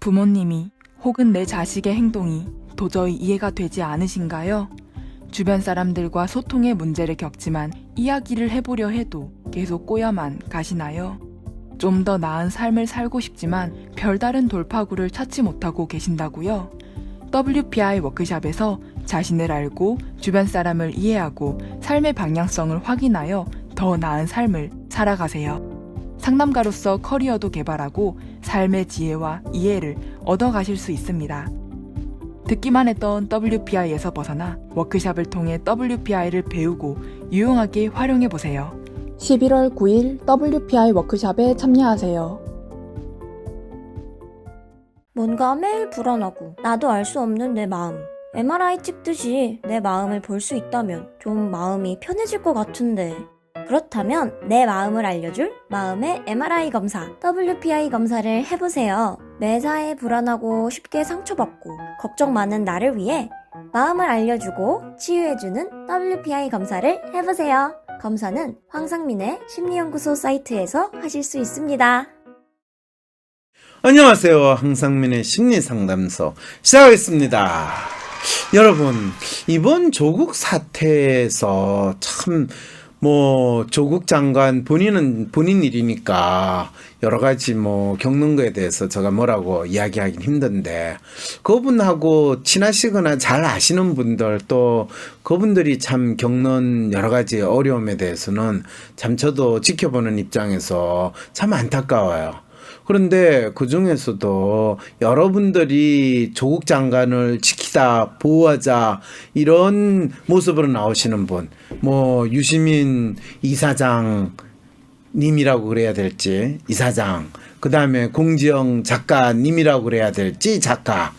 부모님이 혹은 내 자식의 행동이 도저히 이해가 되지 않으신가요? 주변 사람들과 소통의 문제를 겪지만 이야기를 해보려 해도 계속 꼬여만 가시나요? 좀 더 나은 삶을 살고 싶지만 별다른 돌파구를 찾지 못하고 계신다고요? WPI 워크샵에서 자신을 알고 주변 사람을 이해하고 삶의 방향성을 확인하여 더 나은 삶을 살아가세요. 상담가로서 커리어도 개발하고 삶의 지혜와 이해를 얻어가실 수 있습니다. 듣기만 했던 WPI에서 벗어나 워크샵을 통해 WPI를 배우고 유용하게 활용해보세요. 11월 9일 WPI 워크샵에 참여하세요. 뭔가 매일 불안하고 나도 알 수 없는 내 마음. MRI 찍듯이 내 마음을 볼 수 있다면 좀 마음이 편해질 것 같은데. 그렇다면 내 마음을 알려줄 마음의 MRI 검사, WPI 검사를 해보세요. 매사에 불안하고 쉽게 상처받고 걱정 많은 나를 위해 마음을 알려주고 치유해주는 WPI 검사를 해보세요. 검사는 황상민의 심리연구소 사이트에서 하실 수 있습니다. 안녕하세요. 황상민의 심리상담소 시작하겠습니다. 여러분, 이번 조국 사태에서 참 조국 장관 본인 일이니까 여러 가지 겪는 거에 대해서 제가 뭐라고 이야기하긴 힘든데, 그분하고 친하시거나 잘 아시는 분들, 또 그분들이 참 겪는 여러 가지 어려움에 대해서는 참 저도 지켜보는 입장에서 참 안타까워요. 그런데 그 중에서도 여러분들이 조국 장관을 지키다, 보호하자, 이런 모습으로 나오시는 분, 유시민 이사장 님이라고 그래야 될지, 이사장, 그 다음에 공지영 작가님이라고 그래야 될지, 작가,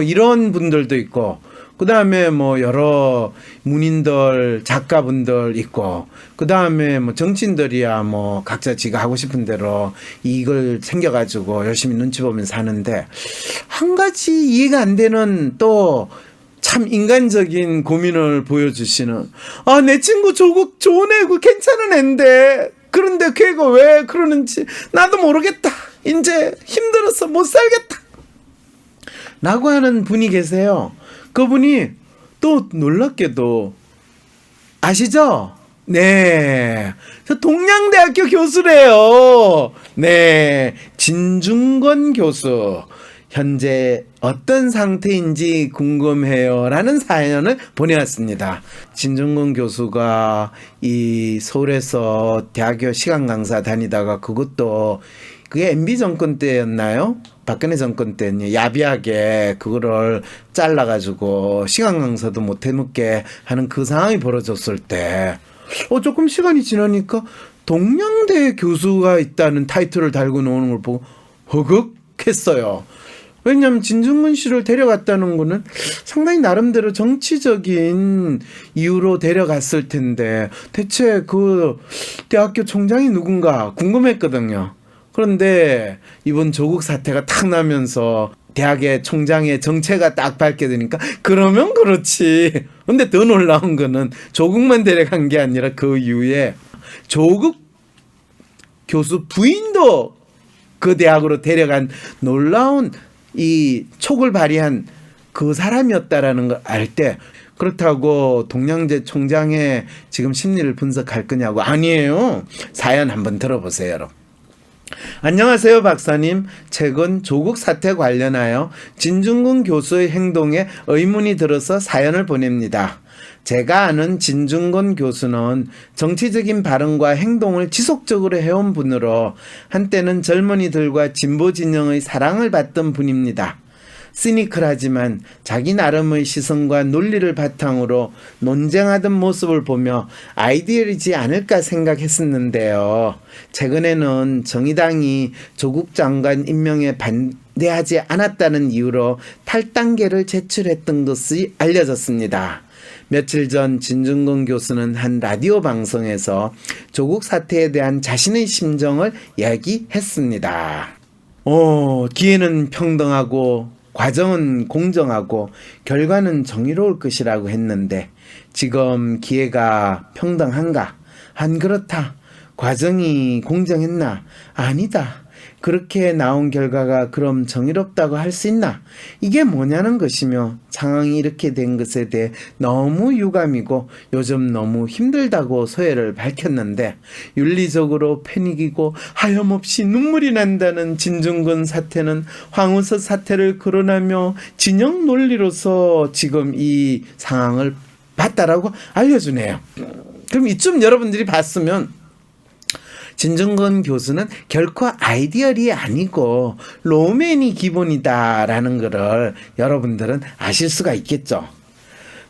이런 분들도 있고, 그 다음에 여러 문인들, 작가분들 있고, 그 다음에 정치인들이야 각자 지가 하고 싶은 대로 이걸 생겨가지고 열심히 눈치 보면서 사는데, 한 가지 이해가 안 되는 또 참 인간적인 고민을 보여주시는, 내 친구 조국 좋은 애고 괜찮은 앤데, 그런데 걔가 왜 그러는지 나도 모르겠다. 이제 힘들어서 못 살겠다. 라고 하는 분이 계세요. 그분이 또 놀랍게도 아시죠? 네, 저 동양대학교 교수래요. 네, 진중권 교수. 현재 어떤 상태인지 궁금해요 라는 사연을 보내왔습니다. 진중권 교수가 이 서울에서 대학교 시간 강사 다니다가 그게 MB 정권 때였나요? 박근혜 정권 때는 야비하게 그거를 잘라가지고 시간 강사도 못 해먹게 하는 그 상황이 벌어졌을 때, 조금 시간이 지나니까 동양대 교수가 있다는 타이틀을 달고 나오는 걸 보고 허걱했어요. 왜냐하면 진중권 씨를 데려갔다는 거는 상당히 나름대로 정치적인 이유로 데려갔을 텐데, 대체 그 대학교 총장이 누군가 궁금했거든요. 그런데 이번 조국 사태가 탁 나면서 대학의 총장의 정체가 딱 밝게 되니까 그러면 그렇지. 근데 더 놀라운 거는 조국만 데려간 게 아니라 그 이후에 조국 교수 부인도 그 대학으로 데려간 놀라운 이 촉을 발휘한 그 사람이었다라는 걸 알 때, 그렇다고 동양제 총장의 지금 심리를 분석할 거냐고, 아니에요. 사연 한번 들어보세요, 여러분. 안녕하세요, 박사님. 최근 조국 사태 관련하여 진중권 교수의 행동에 의문이 들어서 사연을 보냅니다. 제가 아는 진중권 교수는 정치적인 발언과 행동을 지속적으로 해온 분으로 한때는 젊은이들과 진보 진영의 사랑을 받던 분입니다. 시니컬하지만 자기 나름의 시선과 논리를 바탕으로 논쟁하던 모습을 보며 아이디어이지 않을까 생각했었는데요. 최근에는 정의당이 조국 장관 임명에 반대하지 않았다는 이유로 탈당계를 제출했던 것이 알려졌습니다. 며칠 전 진중권 교수는 한 라디오 방송에서 조국 사태에 대한 자신의 심정을 이야기했습니다. 기회는 평등하고 과정은 공정하고 결과는 정의로울 것이라고 했는데, 지금 기회가 평등한가? 안 그렇다. 과정이 공정했나? 아니다. 그렇게 나온 결과가 그럼 정의롭다고 할 수 있나? 이게 뭐냐는 것이며 상황이 이렇게 된 것에 대해 너무 유감이고 요즘 너무 힘들다고 소회를 밝혔는데 윤리적으로 패닉이고 하염없이 눈물이 난다는 진중권 사태는 황우석 사태를 거론하며 진영 논리로서 지금 이 상황을 봤다라고 알려주네요. 그럼 이쯤 여러분들이 봤으면 진중권 교수는 결코 아이디얼이 아니고 로맨이 기본이다라는 것을 여러분들은 아실 수가 있겠죠.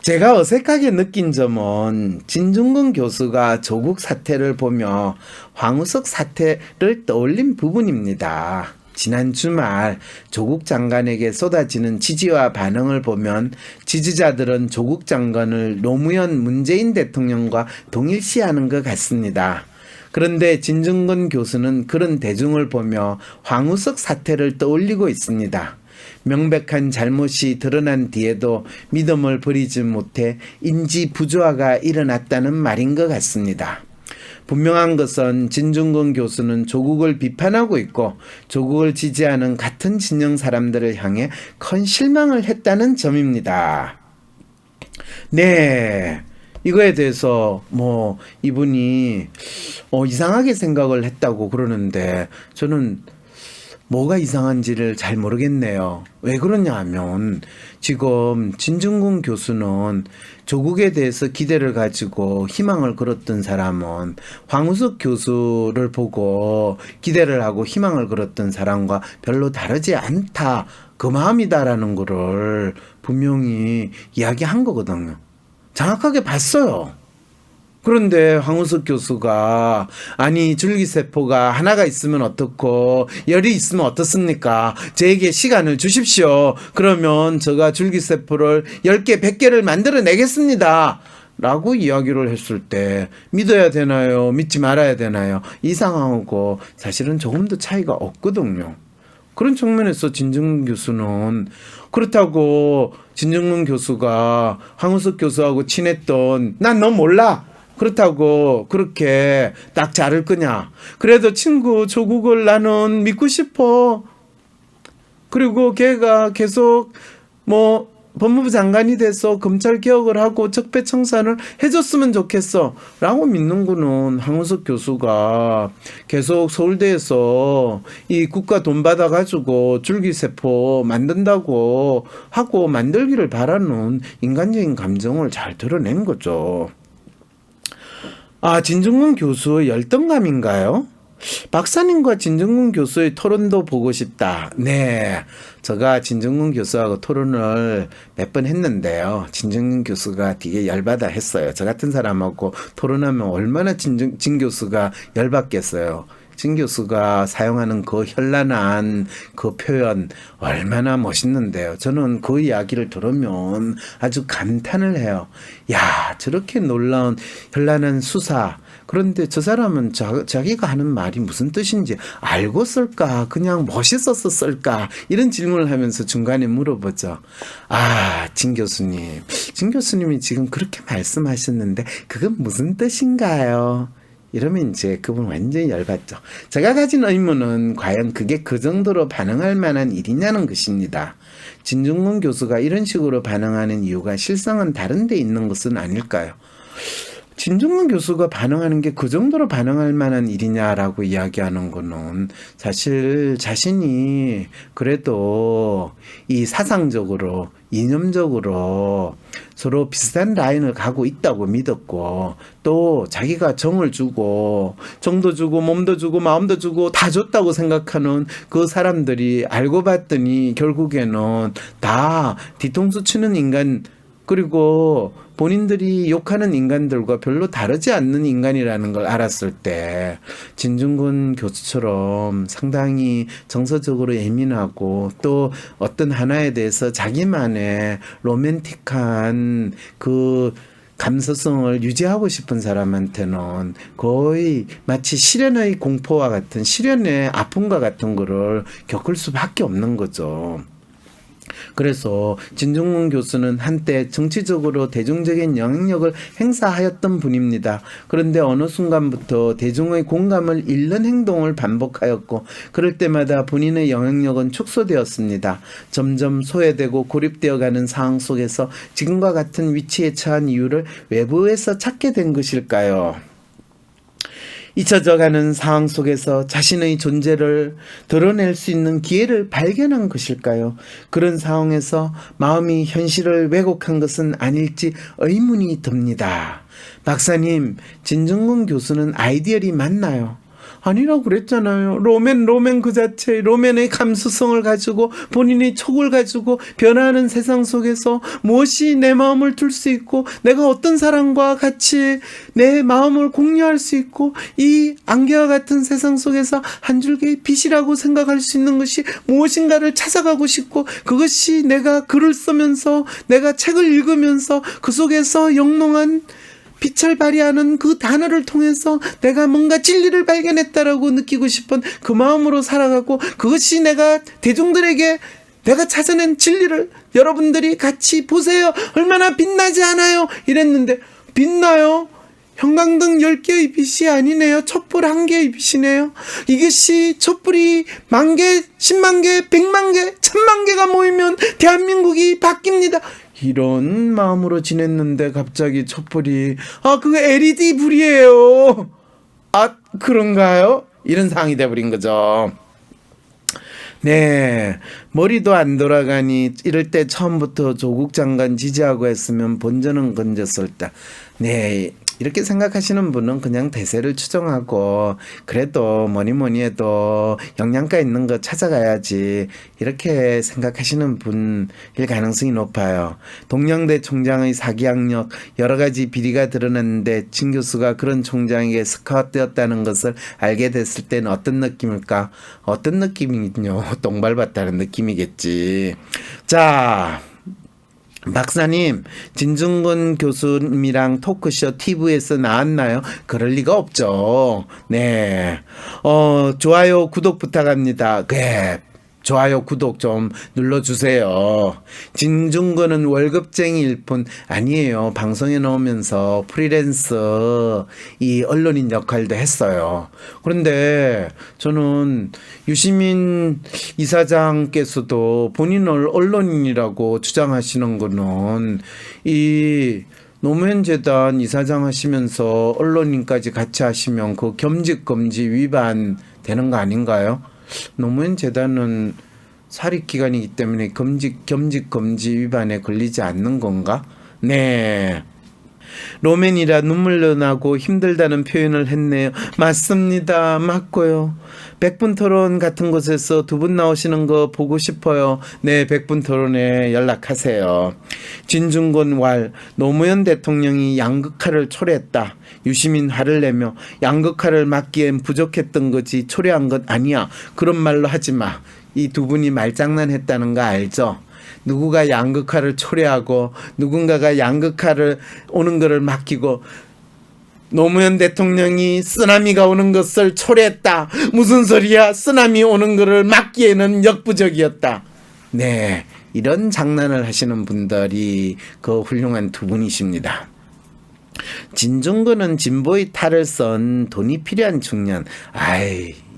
제가 어색하게 느낀 점은 진중권 교수가 조국 사태를 보며 황우석 사태를 떠올린 부분입니다. 지난 주말 조국 장관에게 쏟아지는 지지와 반응을 보면 지지자들은 조국 장관을 노무현 문재인 대통령과 동일시하는 것 같습니다. 그런데 진중권 교수는 그런 대중을 보며 황우석 사태를 떠올리고 있습니다. 명백한 잘못이 드러난 뒤에도 믿음을 버리지 못해 인지 부조화가 일어났다는 말인 것 같습니다. 분명한 것은 진중권 교수는 조국을 비판하고 있고 조국을 지지하는 같은 진영 사람들을 향해 큰 실망을 했다는 점입니다. 네, 이거에 대해서 뭐 이분이 이상하게 생각을 했다고 그러는데 저는 뭐가 이상한지를 잘 모르겠네요. 왜 그러냐 하면 지금 진중권 교수는 조국에 대해서 기대를 가지고 희망을 걸었던 사람은 황우석 교수를 보고 기대를 하고 희망을 걸었던 사람과 별로 다르지 않다. 그 마음이다라는 거를 분명히 이야기한 거거든요. 정확하게 봤어요. 그런데 황우석 교수가 아니 줄기세포가 하나가 있으면 어떻고 열이 있으면 어떻습니까? 저에게 시간을 주십시오. 그러면 제가 줄기세포를 10개, 100개를 만들어내겠습니다. 라고 이야기를 했을 때 믿어야 되나요? 믿지 말아야 되나요? 이 상황하고 사실은 조금 더 차이가 없거든요. 그런 측면에서 진중권 교수는 그렇다고 진중권 교수가 황우석 교수하고 친했던 난 너 몰라. 그렇다고 그렇게 딱 자를 거냐. 그래도 친구 조국을 나는 믿고 싶어. 그리고 걔가 계속 뭐 법무부 장관이 돼서 검찰 개혁을 하고 적폐청산을 해줬으면 좋겠어 라고 믿는 거는 황우석 교수가 계속 서울대에서 이 국가 돈 받아가지고 줄기세포 만든다고 하고 만들기를 바라는 인간적인 감정을 잘 드러낸 거죠. 아, 진중권 교수의 열등감인가요? 박사님과 진중권 교수의 토론도 보고 싶다. 네, 제가 진중권 교수하고 토론을 몇 번 했는데요. 진중권 교수가 되게 열받아 했어요. 저 같은 사람하고 토론하면 얼마나 진 교수가 열받겠어요. 진 교수가 사용하는 그 현란한 그 표현 얼마나 멋있는데요. 저는 그 이야기를 들으면 아주 감탄을 해요. 야, 저렇게 놀라운 현란한 수사. 그런데 저 사람은 자기가 하는 말이 무슨 뜻인지 알고 쓸까? 그냥 멋있어서 쓸까? 이런 질문을 하면서 중간에 물어보죠. 아, 진 교수님. 진 교수님이 지금 그렇게 말씀하셨는데 그건 무슨 뜻인가요? 이러면 이제 그분 완전히 열받죠. 제가 가진 의문은 과연 그게 그 정도로 반응할 만한 일이냐는 것입니다. 진중권 교수가 이런 식으로 반응하는 이유가 실상은 다른 데 있는 것은 아닐까요? 진중권 교수가 반응하는 게 그 정도로 반응할 만한 일이냐라고 이야기하는 거는 사실 자신이 그래도 이 사상적으로 이념적으로 서로 비슷한 라인을 가고 있다고 믿었고 또 자기가 정을 주고 정도 주고 몸도 주고 마음도 주고 다 줬다고 생각하는 그 사람들이 알고 봤더니 결국에는 다 뒤통수 치는 인간 그리고 본인들이 욕하는 인간들과 별로 다르지 않는 인간이라는 걸 알았을 때 진중권 교수처럼 상당히 정서적으로 예민하고 또 어떤 하나에 대해서 자기만의 로맨틱한 그 감수성을 유지하고 싶은 사람한테는 거의 마치 실연의 공포와 같은 실연의 아픔과 같은 거를 겪을 수밖에 없는 거죠. 그래서 진중권 교수는 한때 정치적으로 대중적인 영향력을 행사하였던 분입니다. 그런데 어느 순간부터 대중의 공감을 잃는 행동을 반복하였고 그럴 때마다 본인의 영향력은 축소되었습니다. 점점 소외되고 고립되어가는 상황 속에서 지금과 같은 위치에 처한 이유를 외부에서 찾게 된 것일까요? 잊혀져가는 상황 속에서 자신의 존재를 드러낼 수 있는 기회를 발견한 것일까요? 그런 상황에서 마음이 현실을 왜곡한 것은 아닐지 의문이 듭니다. 박사님, 진중권 교수는 아이디얼이 맞나요? 아니라고 그랬잖아요. 로맨 그 자체, 로맨의 감수성을 가지고 본인의 촉을 가지고 변화하는 세상 속에서 무엇이 내 마음을 둘 수 있고 내가 어떤 사람과 같이 내 마음을 공유할 수 있고 이 안개와 같은 세상 속에서 한 줄기의 빛이라고 생각할 수 있는 것이 무엇인가를 찾아가고 싶고 그것이 내가 글을 쓰면서 내가 책을 읽으면서 그 속에서 영롱한 빛을 발휘하는 그 단어를 통해서 내가 뭔가 진리를 발견했다라고 느끼고 싶은 그 마음으로 살아가고 그것이 내가 대중들에게 내가 찾아낸 진리를 여러분들이 같이 보세요. 얼마나 빛나지 않아요? 이랬는데 빛나요? 형광등 10개의 빛이 아니네요. 촛불 1개의 빛이네요. 이것이 촛불이 10,000개, 100,000개, 1,000,000개, 1,000,000개가 모이면 대한민국이 바뀝니다. 이런 마음으로 지냈는데 갑자기 촛불이 그거 LED 불이에요. 그런가요? 이런 상황이 돼버린 거죠. 네, 머리도 안 돌아가니 이럴 때 처음부터 조국 장관 지지하고 했으면 본전은 건졌을 때. 네, 이렇게 생각하시는 분은 그냥 대세를 추정하고 그래도 뭐니 해도 영양가 있는 거 찾아가야지 이렇게 생각하시는 분일 가능성이 높아요. 동양대 총장의 사기 학력 여러 가지 비리가 드러났는데 진 교수가 그런 총장에게 스카웃되었다는 것을 알게 됐을 때는 어떤 느낌일까? 어떤 느낌이긴요. 똥밟았다는 느낌이겠지. 자, 박사님, 진중권 교수님이랑 토크쇼 TV에서 나왔나요? 그럴 리가 없죠. 네. 좋아요, 구독 부탁합니다. 네. 좋아요, 구독 좀 눌러주세요. 진중권은 월급쟁이일 뿐 아니에요. 방송에 나오면서 프리랜서 이 언론인 역할도 했어요. 그런데 저는 유시민 이사장께서도 본인을 언론인이라고 주장하시는 거는 이 노무현 재단 이사장 하시면서 언론인까지 같이 하시면 그 겸직금지 위반 되는 거 아닌가요? 노무현 재단은 사립기관이기 때문에 겸직금지 위반에 걸리지 않는 건가? 네. 로맨이라 눈물도 나고 힘들다는 표현을 했네요. 맞습니다. 맞고요. 100분 토론 같은 곳에서 두 분 나오시는 거 보고 싶어요. 네, 100분 토론에 연락하세요. 진중권 왈 노무현 대통령이 양극화를 초래했다. 유시민 화를 내며 양극화를 막기엔 부족했던 거지 초래한 것 아니야. 그런 말로 하지 마. 이 두 분이 말장난했다는 거 알죠? 누구가 양극화를 초래하고 누군가가 양극화를 오는 것을 막히고 노무현 대통령이 쓰나미가 오는 것을 초래했다. 무슨 소리야? 쓰나미 오는 것을 막기에는 역부족이었다. 네, 이런 장난을 하시는 분들이 그 훌륭한 두 분이십니다. 진중권은 진보의 탈을 쓴 돈이 필요한 청년.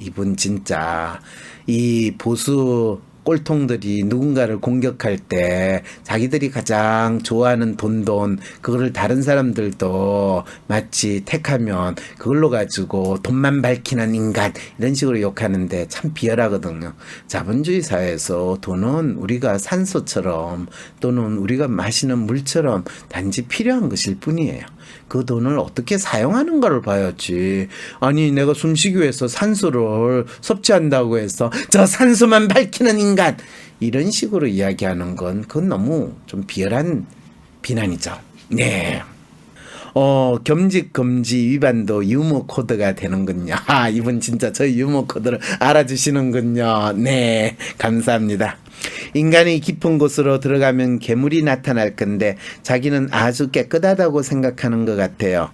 이분 진짜 이 보수 꼴통들이 누군가를 공격할 때 자기들이 가장 좋아하는 돈 그거를 다른 사람들도 마치 택하면 그걸로 가지고 돈만 밝히는 인간 이런 식으로 욕하는데 참 비열하거든요. 자본주의 사회에서 돈은 우리가 산소처럼 또는 우리가 마시는 물처럼 단지 필요한 것일 뿐이에요. 그 돈을 어떻게 사용하는 가를 봐야지. 아니 내가 숨쉬기 위해서 산소를 섭취한다고 해서 저 산소만 밝히는 인간 이런 식으로 이야기하는 건 그건 너무 좀 비열한 비난이죠. 네. 겸직금지 위반도 유머 코드가 되는군요. 이분 진짜 저희 유머 코드를 알아주시는군요. 네, 감사합니다. 인간이 깊은 곳으로 들어가면 괴물이 나타날 건데 자기는 아주 깨끗하다고 생각하는 것 같아요.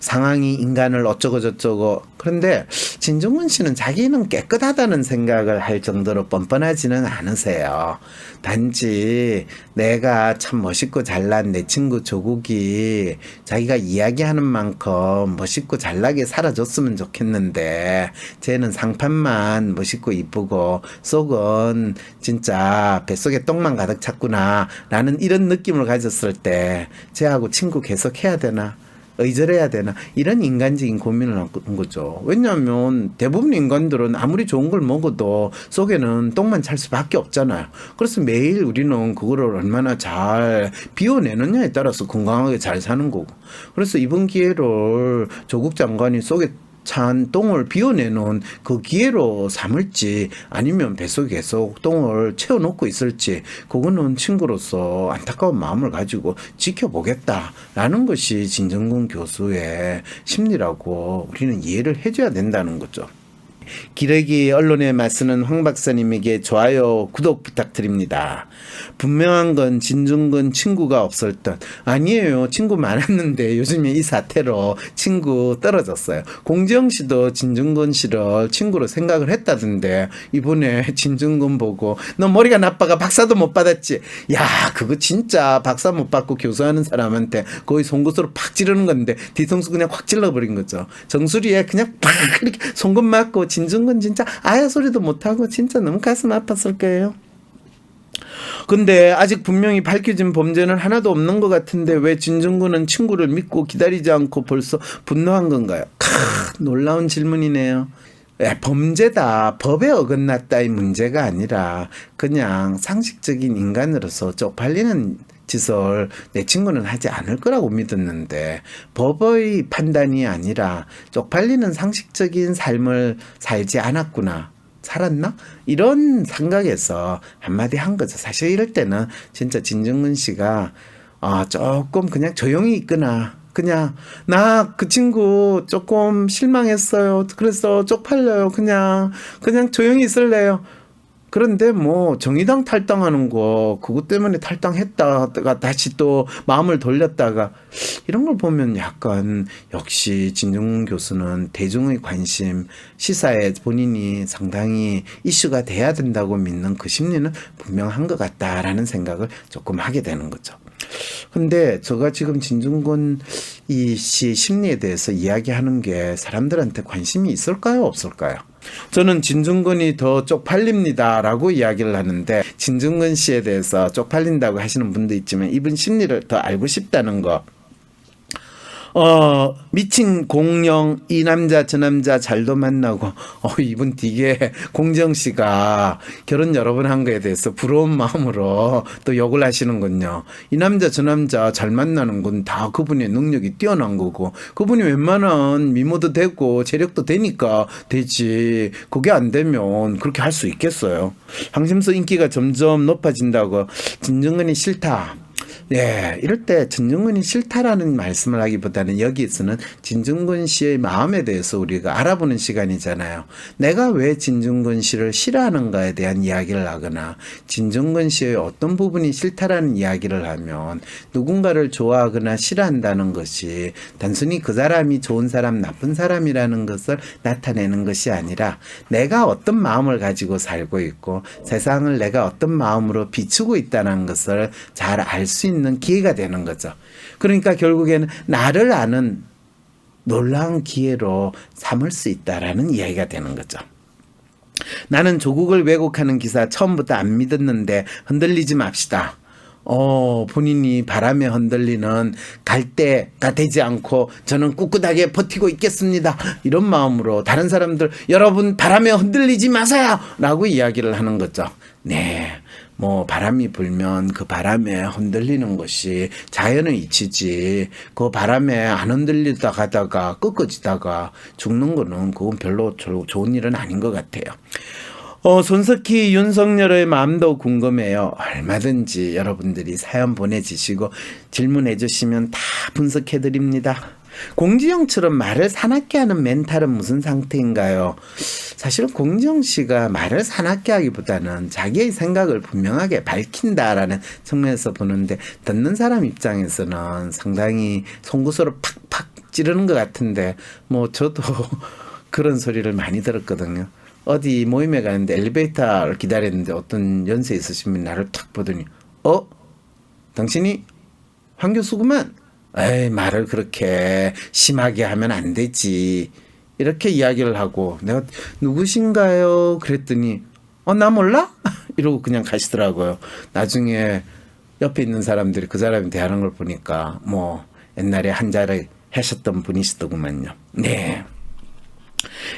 상황이 인간을 어쩌고 저쩌고. 그런데 진중권 씨는 자기는 깨끗하다는 생각을 할 정도로 뻔뻔하지는 않으세요. 단지 내가 참 멋있고 잘난 내 친구 조국이 자기가 이야기하는 만큼 멋있고 잘나게 살아줬으면 좋겠는데 쟤는 상판만 멋있고 이쁘고 속은 진짜 뱃속에 똥만 가득 찼구나 라는 이런 느낌을 가졌을 때 쟤하고 친구 계속 해야 되나? 의절해야 되나? 이런 인간적인 고민을 하는 거죠. 왜냐하면 대부분 인간들은 아무리 좋은 걸 먹어도 속에는 똥만 찰 수밖에 없잖아요. 그래서 매일 우리는 그거를 얼마나 잘 비워내느냐에 따라서 건강하게 잘 사는 거고. 그래서 이번 기회를 조국 장관이 속에 찬 똥을 비워내는 그 기회로 삼을지 아니면 뱃속에 계속 똥을 채워놓고 있을지 그거는 친구로서 안타까운 마음을 가지고 지켜보겠다라는 것이 진정근 교수의 심리라고 우리는 이해를 해줘야 된다는 거죠. 기레기 언론에 맞서는 황 박사님에게 좋아요, 구독 부탁드립니다. 분명한 건 진중근 친구가 없을 듯. 아니에요. 친구 많았는데 요즘에 이 사태로 친구 떨어졌어요. 공지영 씨도 진중근 씨를 친구로 생각을 했다던데 이번에 진중근 보고 너 머리가 나빠가 박사도 못 받았지. 야, 그거 진짜 박사 못 받고 교수하는 사람한테 거의 송곳으로 팍 찌르는 건데 뒤통수 그냥 확 찔러버린 거죠. 정수리에 그냥 팍 이렇게 송곳 맞고 진중근 진짜 아야 소리도 못하고 진짜 너무 가슴 아팠을 거예요. 근데 아직 분명히 밝혀진 범죄는 하나도 없는 것 같은데 왜 진중근은 친구를 믿고 기다리지 않고 벌써 분노한 건가요? 놀라운 질문이네요. 범죄다, 법에 어긋났다의 문제가 아니라 그냥 상식적인 인간으로서 쪽팔리는 짓을 내 친구는 하지 않을 거라고 믿었는데 법의 판단이 아니라 쪽팔리는 상식적인 삶을 살지 않았구나. 살았나? 이런 생각에서 한마디 한 거죠. 사실 이럴 때는 진짜 진중근 씨가 조금 그냥 조용히 있거나 그냥 나 그 친구 조금 실망했어요. 그래서 쪽팔려요. 그냥 조용히 있을래요. 그런데 뭐 정의당 탈당하는 거 그것 때문에 탈당했다가 다시 또 마음을 돌렸다가 이런 걸 보면 약간 역시 진중근 교수는 대중의 관심 시사에 본인이 상당히 이슈가 돼야 된다고 믿는 그 심리는 분명한 것 같다라는 생각을 조금 하게 되는 거죠. 근데 제가 지금 진중근 씨 심리에 대해서 이야기하는 게 사람들한테 관심이 있을까요? 없을까요? 저는 진중근이 더 쪽팔립니다라고 이야기를 하는데 진중근 씨에 대해서 쪽팔린다고 하시는 분도 있지만 이분 심리를 더 알고 싶다는 거. 미친 공룡 이 남자 저 남자 잘도 만나고 이분 되게 공정 씨가 결혼 여러 번 한 거에 대해서 부러운 마음으로 또 욕을 하시는군요. 이 남자 저 남자 잘 만나는 건 다 그분의 능력이 뛰어난 거고 그분이 웬만한 미모도 되고 재력도 되니까 되지. 그게 안 되면 그렇게 할 수 있겠어요. 황심수 인기가 점점 높아진다고 진중근이 싫다. 네, 이럴 때 진중근이 싫다라는 말씀을 하기보다는 여기에서는 진중근 씨의 마음에 대해서 우리가 알아보는 시간이잖아요. 내가 왜 진중근 씨를 싫어하는가에 대한 이야기를 하거나 진중근 씨의 어떤 부분이 싫다라는 이야기를 하면 누군가를 좋아하거나 싫어한다는 것이 단순히 그 사람이 좋은 사람, 나쁜 사람이라는 것을 나타내는 것이 아니라 내가 어떤 마음을 가지고 살고 있고 세상을 내가 어떤 마음으로 비추고 있다는 것을 잘 알 수 있는 기회가 되는 거죠. 그러니까 결국에는 나를 아는 놀라운 기회로 삼을 수 있다라는 이야기가 되는 거죠. 나는 조국을 왜곡하는 기사 처음부터 안 믿었는데 흔들리지 맙시다. 본인이 바람에 흔들리는 갈대가 되지 않고 저는 꿋꿋하게 버티고 있겠습니다. 이런 마음으로 다른 사람들 여러분 바람에 흔들리지 마세요 라고 이야기를 하는 거죠. 네. 뭐 바람이 불면 그 바람에 흔들리는 것이 자연의 이치지 그 바람에 안 흔들리다 가다가 꺾어지다가 죽는 거는 그건 별로 좋은 일은 아닌 것 같아요. 손석희 윤석열의 마음도 궁금해요. 얼마든지 여러분들이 사연 보내주시고 질문해 주시면 다 분석해 드립니다. 공지영처럼 말을 사납게 하는 멘탈은 무슨 상태인가요? 사실 공지영 씨가 말을 사납게 하기보다는 자기의 생각을 분명하게 밝힌다라는 측면에서 보는데, 듣는 사람 입장에서는 상당히 송구스로 팍팍 찌르는 것 같은데, 뭐 저도 그런 소리를 많이 들었거든요. 어디 모임에 가는데 엘리베이터를 기다렸는데 어떤 연세 있으신 분이 나를 탁 보더니 당신이 황 교수구만. 에이, 말을 그렇게 심하게 하면 안 되지. 이렇게 이야기를 하고, 내가 누구신가요? 그랬더니 나 몰라? 이러고 그냥 가시더라고요. 나중에 옆에 있는 사람들이 그 사람이 대하는 걸 보니까 뭐 옛날에 한자를 하셨던 분이시더구만요. 네.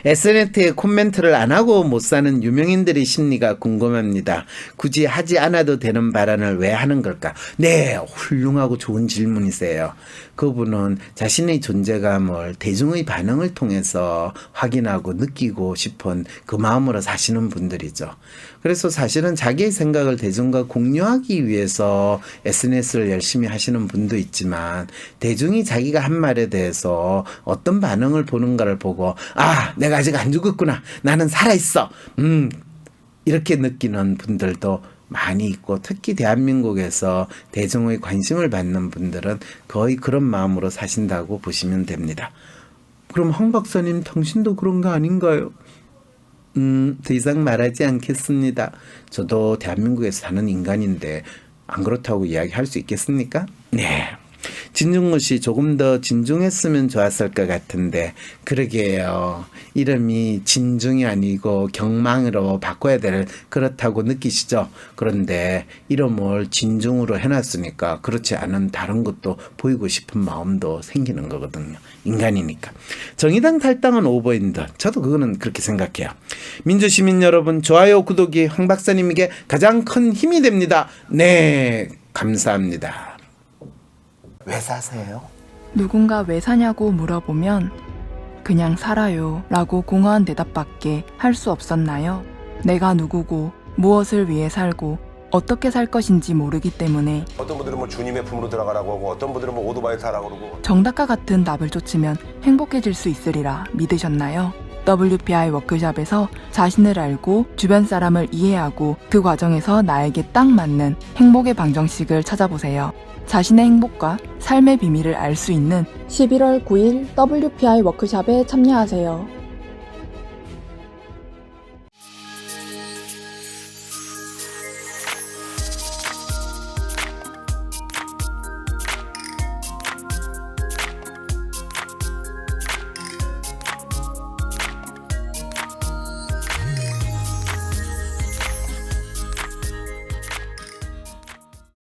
SNS에 코멘트를 안 하고 못 사는 유명인들의 심리가 궁금합니다. 굳이 하지 않아도 되는 발언을 왜 하는 걸까? 네, 훌륭하고 좋은 질문이세요. 그분은 자신의 존재감을 대중의 반응을 통해서 확인하고 느끼고 싶은 그 마음으로 사시는 분들이죠. 그래서 사실은 자기의 생각을 대중과 공유하기 위해서 SNS를 열심히 하시는 분도 있지만, 대중이 자기가 한 말에 대해서 어떤 반응을 보는가를 보고 내가 아직 안 죽었구나, 나는 살아있어, 이렇게 느끼는 분들도 많이 있고, 특히 대한민국에서 대중의 관심을 받는 분들은 거의 그런 마음으로 사신다고 보시면 됩니다. 그럼 황 박사님, 당신도 그런 거 아닌가요? 더 이상 말하지 않겠습니다. 저도 대한민국에서 사는 인간인데 안 그렇다고 이야기할 수 있겠습니까? 네. 진중무 씨, 조금 더 진중했으면 좋았을 것 같은데. 그러게요. 이름이 진중이 아니고 경망으로 바꿔야 될, 그렇다고 느끼시죠? 그런데 이름을 진중으로 해놨으니까 그렇지 않은 다른 것도 보이고 싶은 마음도 생기는 거거든요. 인간이니까. 정의당 탈당은 오버인 듯. 저도 그거는 그렇게 생각해요. 민주시민 여러분, 좋아요, 구독이 황 박사님에게 가장 큰 힘이 됩니다. 네, 감사합니다. 왜 사세요? 누군가 왜 사냐고 물어보면 그냥 살아요 라고 공허한 대답밖에 할 수 없었나요? 내가 누구고 무엇을 위해 살고 어떻게 살 것인지 모르기 때문에. 어떤 분들은 뭐 주님의 품으로 들어가라고 하고, 어떤 분들은 뭐 오토바이 타라고 그러고. 정답과 같은 답을 쫓으면 행복해질 수 있으리라 믿으셨나요? WPI 워크숍에서 자신을 알고 주변 사람을 이해하고 그 과정에서 나에게 딱 맞는 행복의 방정식을 찾아보세요. 자신의 행복과 삶의 비밀을 알 수 있는 11월 9일 WPI 워크숍에 참여하세요.